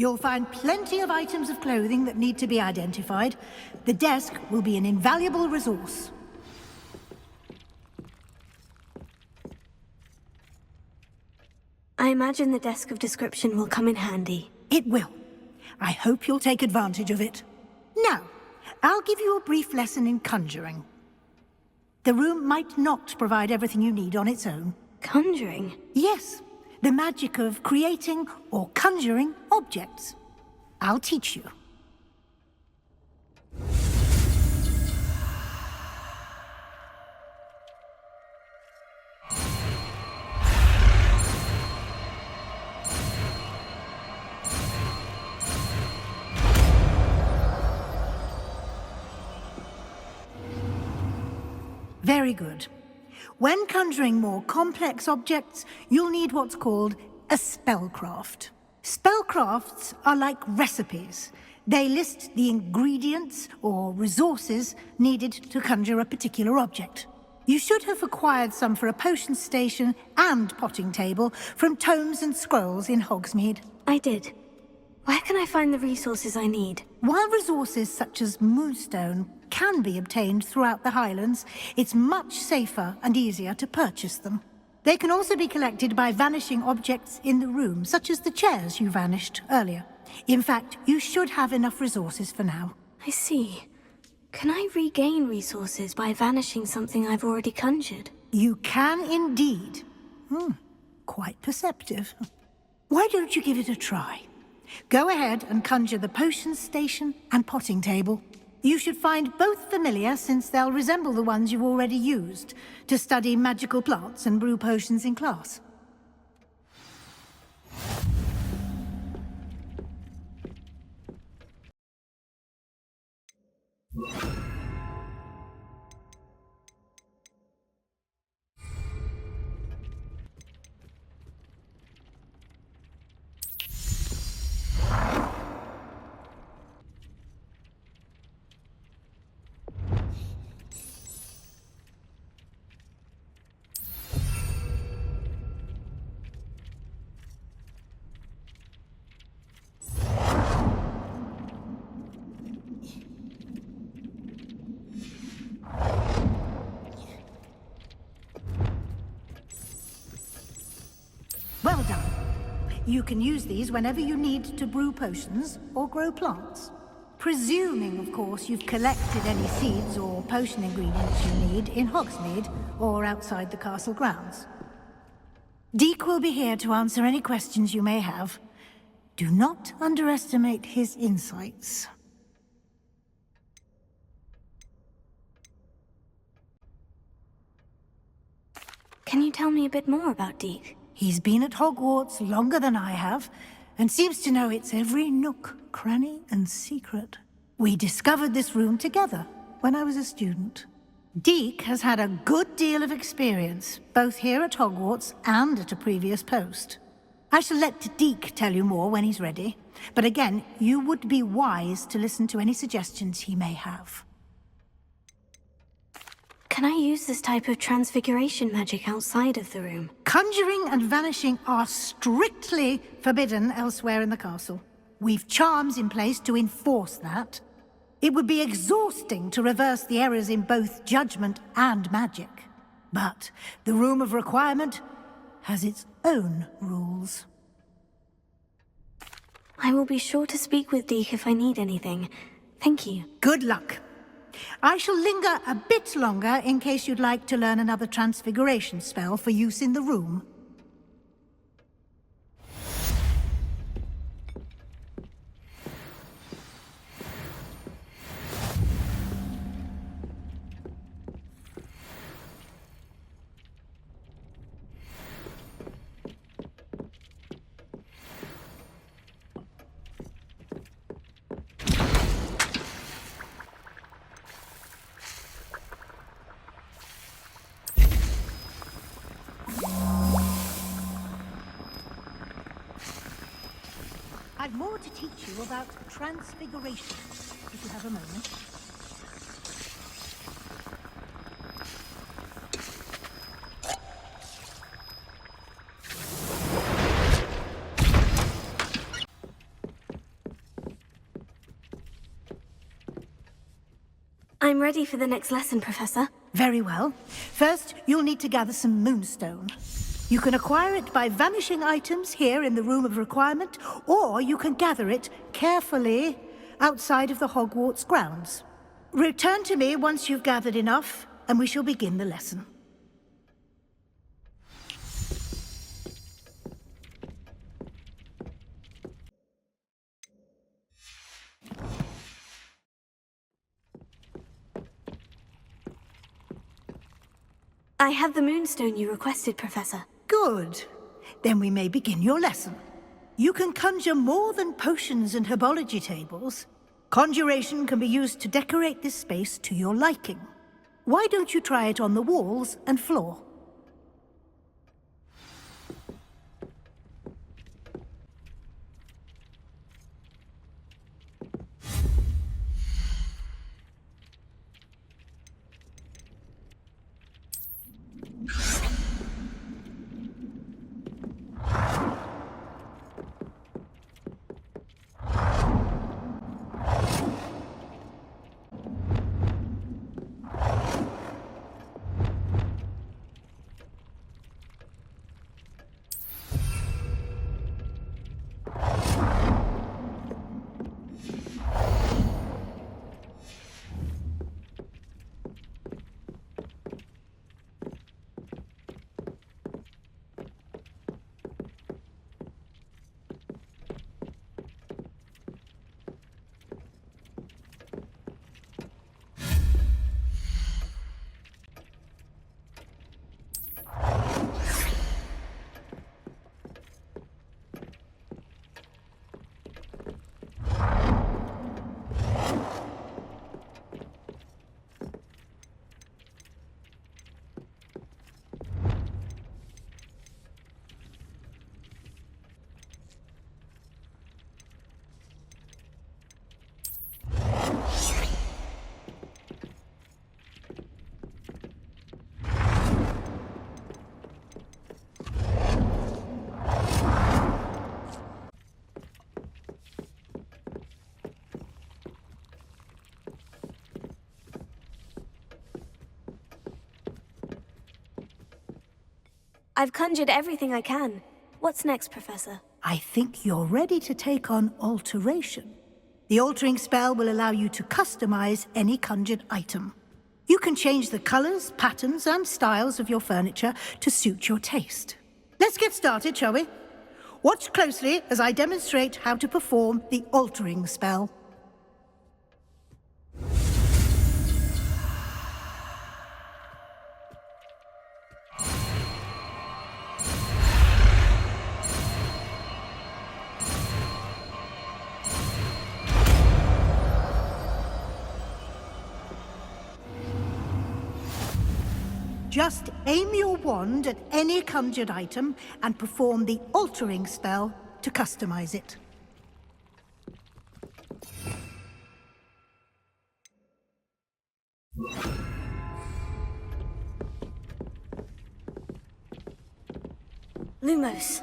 You'll find plenty of items of clothing that need to be identified. The desk will be an invaluable resource. I imagine the desk of description will come in handy. It will. I hope you'll take advantage of it. Now, I'll give you a brief lesson in conjuring. The room might not provide everything you need on its own. Conjuring? Yes, the magic of creating or conjuring objects. I'll teach you. Very good. When conjuring more complex objects, you'll need what's called a spellcraft. Spellcrafts are like recipes. They list the ingredients or resources needed to conjure a particular object. You should have acquired some for a potion station and potting table from tomes and scrolls in Hogsmeade. I did. Where can I find the resources I need? While resources such as moonstone can be obtained throughout the Highlands, it's much safer and easier to purchase them. They can also be collected by vanishing objects in the room, such as the chairs you vanished earlier. In fact, you should have enough resources for now. I see. Can I regain resources by vanishing something I've already conjured? You can indeed. Quite perceptive. Why don't you give it a try? Go ahead and conjure the potion station and potting table. You should find both familiar, since they'll resemble the ones you've already used to study magical plants and brew potions in class. Well done. You can use these whenever you need to brew potions or grow plants. Presuming, of course, you've collected any seeds or potion ingredients you need in Hogsmeade or outside the castle grounds. Deek will be here to answer any questions you may have. Do not underestimate his insights. Can you tell me a bit more about Deek? He's been at Hogwarts longer than I have, and seems to know its every nook, cranny, and secret. We discovered this room together when I was a student. Deek has had a good deal of experience, both here at Hogwarts and at a previous post. I shall let Deek tell you more when he's ready, but again, you would be wise to listen to any suggestions he may have. Can I use this type of transfiguration magic outside of the room? Conjuring and vanishing are strictly forbidden elsewhere in the castle. We've charms in place to enforce that. It would be exhausting to reverse the errors in both judgment and magic. But the Room of Requirement has its own rules. I will be sure to speak with Deek if I need anything. Thank you. Good luck. I shall linger a bit longer in case you'd like to learn another transfiguration spell for use in the room. I've more to teach you about transfiguration, if you have a moment. I'm ready for the next lesson, Professor. Very well. First, you'll need to gather some moonstone. You can acquire it by vanishing items here in the Room of Requirement, or you can gather it carefully outside of the Hogwarts grounds. Return to me once you've gathered enough, and we shall begin the lesson. I have the moonstone you requested, Professor. Good. Then we may begin your lesson. You can conjure more than potions and herbology tables. Conjuration can be used to decorate this space to your liking. Why don't you try it on the walls and floor? I've conjured everything I can. What's next, Professor? I think you're ready to take on alteration. The altering spell will allow you to customize any conjured item. You can change the colors, patterns, and styles of your furniture to suit your taste. Let's get started, shall we? Watch closely as I demonstrate how to perform the altering spell. Just aim your wand at any conjured item and perform the altering spell to customize it. Lumos.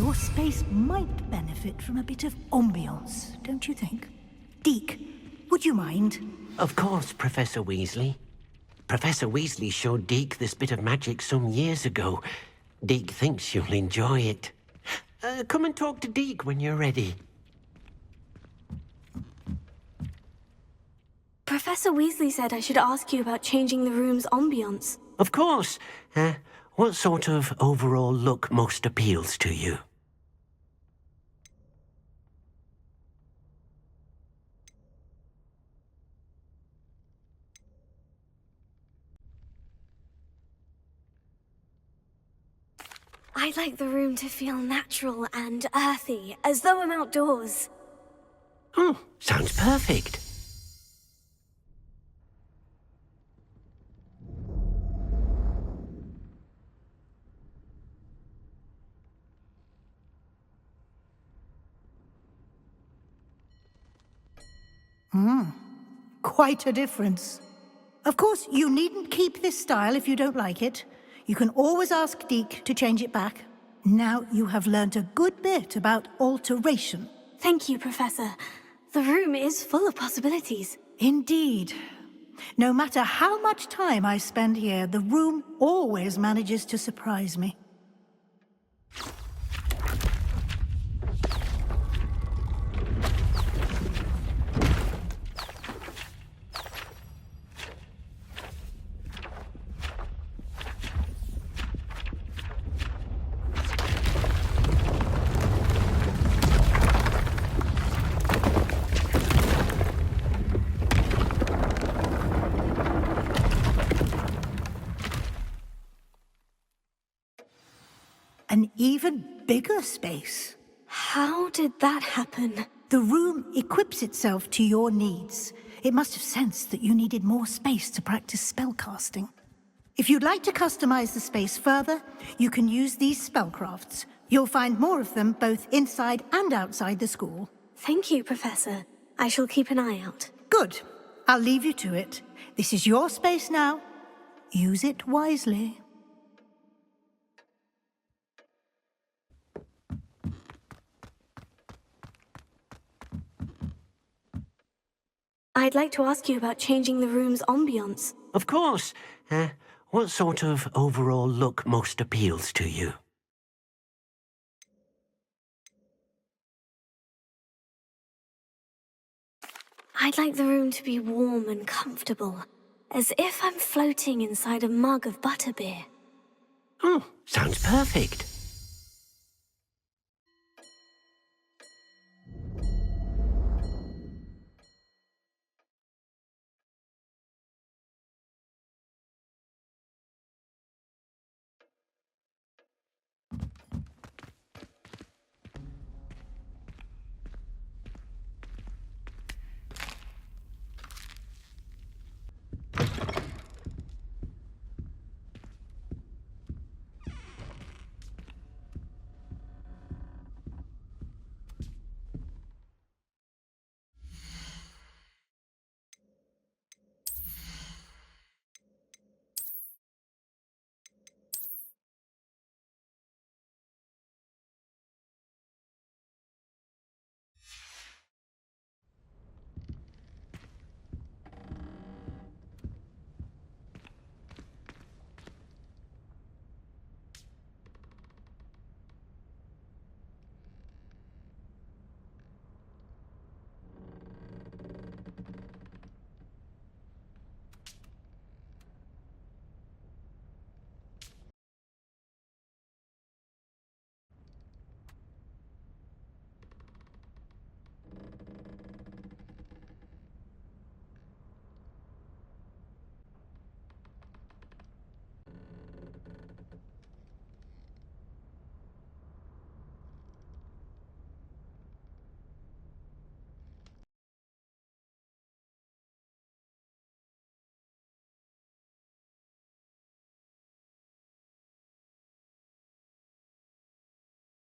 Your space might benefit from a bit of ambiance, don't you think? Deke, would you mind? Of course, Professor Weasley. Professor Weasley showed Deke this bit of magic some years ago. Deke thinks you'll enjoy it. Come and talk to Deke when you're ready. Professor Weasley said I should ask you about changing the room's ambiance. Of course. What sort of overall look most appeals to you? I'd like the room to feel natural and earthy, as though I'm outdoors. Oh, sounds perfect. Quite a difference. Of course, you needn't keep this style if you don't like it. You can always ask Deke to change it back. Now you have learnt a good bit about alteration. Thank you, Professor. The room is full of possibilities. Indeed. No matter how much time I spend here, the room always manages to surprise me. An even bigger space. How did that happen? The room equips itself to your needs. It must have sensed that you needed more space to practice spellcasting. If you'd like to customize the space further, you can use these spellcrafts. You'll find more of them both inside and outside the school. Thank you, Professor. I shall keep an eye out. Good. I'll leave you to it. This is your space now. Use it wisely. I'd like to ask you about changing the room's ambiance. Of course. What sort of overall look most appeals to you? I'd like the room to be warm and comfortable, as if I'm floating inside a mug of butterbeer. Oh, sounds perfect.